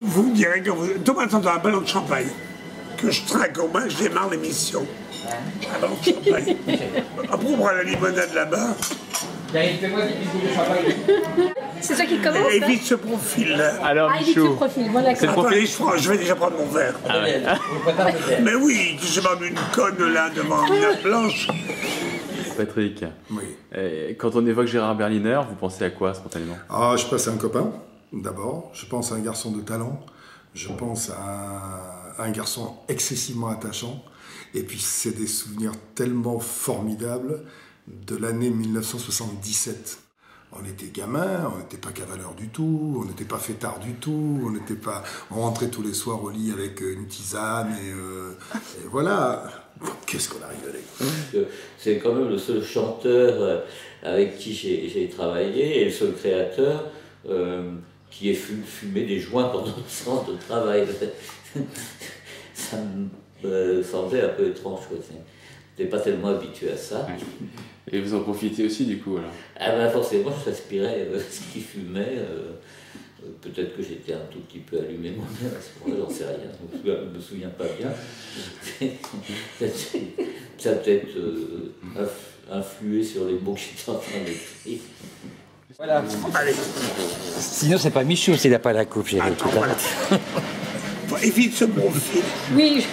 Vous me direz que vous... Thomas dans un ballon de champagne, que je traque au moins, je démarre l'émission. Un ballon de champagne. Après, on prend la limonade là-bas. C'est toi qui commence. Et vite ce profil là. Alors, vite ce profil, voilà. Attendez, je vais déjà prendre mon verre. Ah ouais. Mais oui, je demande une conne là devant une nappe blanche. Patrick, Oui. Quand on évoque Gérard Berliner, vous pensez à quoi spontanément? Ah, je pense à un copain, d'abord. Je pense à un garçon de talent. Je pense à un garçon excessivement attachant. Et puis, c'est des souvenirs tellement formidables de l'année 1977. On était gamins, on n'était pas cavaleurs du tout, on n'était pas fêtards du tout, on rentrait tous les soirs au lit avec une tisane et voilà. Qu'est-ce qu'on a rigolé. C'est quand même le seul chanteur avec qui j'ai travaillé et le seul créateur qui ait fumé des joints pendant le temps de travail. Ça me semblait un peu étrange. Je n'étais pas tellement habitué à ça. Ouais. Et vous en profitez aussi du coup alors? Ah ben forcément, je respirais ce qu'il fumait. Peut-être que j'étais un tout petit peu allumé moi-même à ce moment-là, j'en sais rien. Je ne me souviens pas bien. Ça a peut-être influé sur les mots que j'étais en train d'écrire. Voilà. Allez. Sinon, c'est pas Michou s'il n'a pas la coupe, j'ai dit tout à l'heure. Évite ce profil. Oui.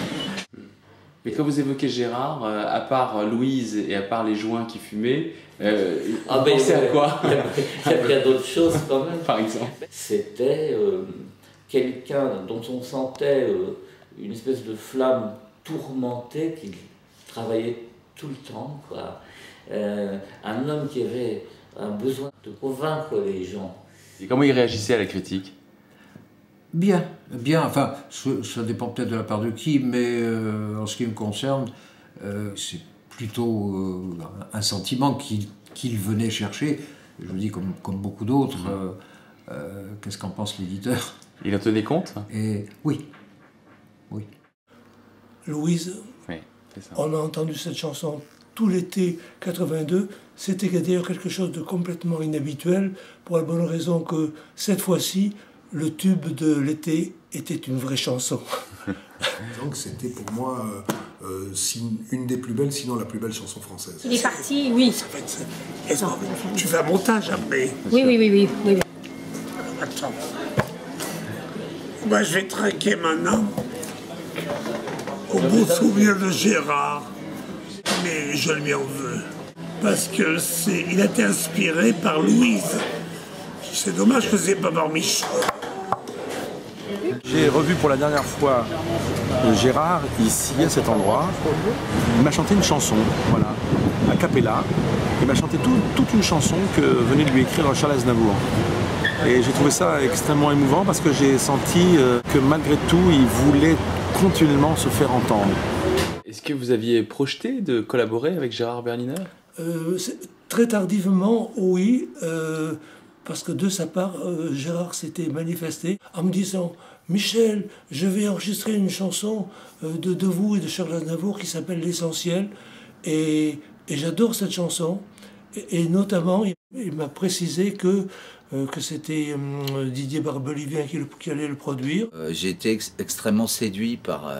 Mais quand vous évoquez Gérard, à part Louise et à part les joints qui fumaient, vous pensez à quoi? Il y a bien d'autres choses quand même. Par exemple. C'était quelqu'un dont on sentait une espèce de flamme tourmentée qui travaillait tout le temps, quoi. Un homme qui avait un besoin de convaincre les gens. Et comment il réagissait à la critique? Bien, bien, enfin, ça dépend peut-être de la part de qui, mais en ce qui me concerne, c'est plutôt un sentiment qu'il venait chercher. Je vous dis, comme beaucoup d'autres, qu'est-ce qu'en pense l'éditeur? Il en tenait compte? Et oui, oui. Louise, Oui, c'est ça. on a entendu cette chanson tout l'été 82. C'était d'ailleurs quelque chose de complètement inhabituel, pour la bonne raison que cette fois-ci, le tube de l'été était une vraie chanson. Donc c'était pour moi une des plus belles, sinon la plus belle chanson française. Il est parti, oui. Tu fais un montage après. Oui. Attends. Moi, je vais traquer maintenant au beau souvenir de Gérard, mais je lui en veux. Parce que il a été inspiré par Louise. C'est dommage que c'est pas par Michel. J'ai revu pour la dernière fois Gérard ici à cet endroit. Il m'a chanté une chanson, voilà, a cappella. Il m'a chanté toute une chanson que venait de lui écrire Charles Aznavour. Et j'ai trouvé ça extrêmement émouvant parce que j'ai senti que malgré tout, il voulait continuellement se faire entendre. Est-ce que vous aviez projeté de collaborer avec Gérard Berliner? Très tardivement, oui. Parce que de sa part, Gérard s'était manifesté en me disant « Michel, je vais enregistrer une chanson de vous et de Charles Aznavour qui s'appelle L'Essentiel. » Et j'adore cette chanson. Et notamment, il m'a précisé que c'était Didier Barbelivien qui allait le produire. J'ai été extrêmement séduit par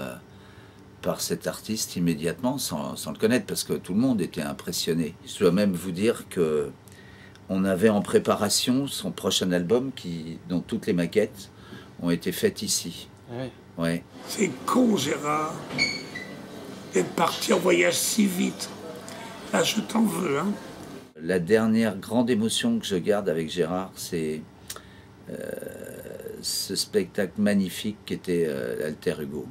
cet artiste immédiatement, sans le connaître, parce que tout le monde était impressionné. Je dois même vous dire que on avait en préparation son prochain album dont toutes les maquettes ont été faites ici. Oui. Ouais. C'est con, Gérard, d'être parti en voyage si vite. Là, je t'en veux, hein. La dernière grande émotion que je garde avec Gérard, c'est ce spectacle magnifique qu'était Alter Hugo.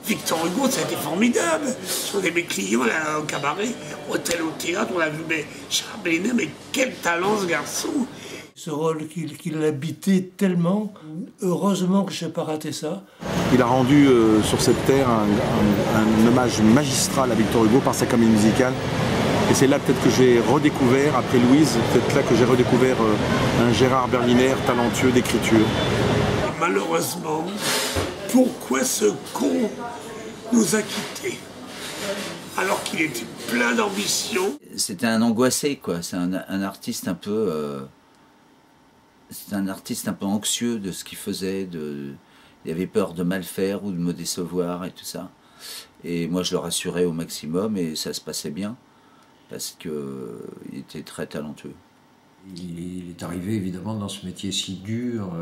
Victor Hugo, ça a été formidable. Sur mes clients là, au cabaret, au théâtre, on l'a vu, mais Gérard Berliner, mais quel talent ce garçon! Ce rôle qu'il habitait tellement, heureusement que je n'ai pas raté ça. Il a rendu sur cette terre un hommage magistral à Victor Hugo par sa comédie musicale. Et c'est là peut-être que j'ai redécouvert, après Louise, peut-être là que j'ai redécouvert un Gérard Berliner talentueux d'écriture. Malheureusement, pourquoi ce con nous a quittés alors qu'il était plein d'ambition? C'était un angoissé, quoi. C'est un artiste un peu... c'est un artiste un peu anxieux de ce qu'il faisait. il avait peur de mal faire ou de me décevoir et tout ça. Et moi, je le rassurais au maximum et ça se passait bien parce qu'il était très talentueux. Il est arrivé évidemment dans ce métier si dur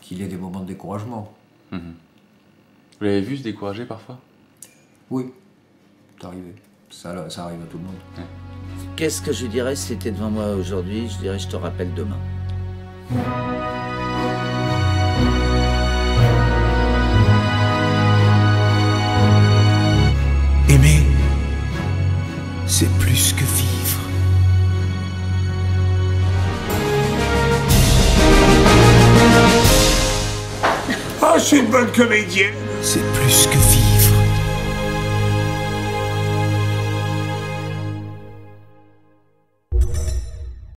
qu'il ait des moments de découragement. Vous l'avez vu se décourager parfois? Oui, c'est arrivé. Ça arrive à tout le monde. Ouais. Qu'est-ce que je dirais si c'était devant moi aujourd'hui? Je dirais je te rappelle demain. Aimer, c'est plus que vivre. Ah, je suis une bonne comédienne. C'est plus que vivre.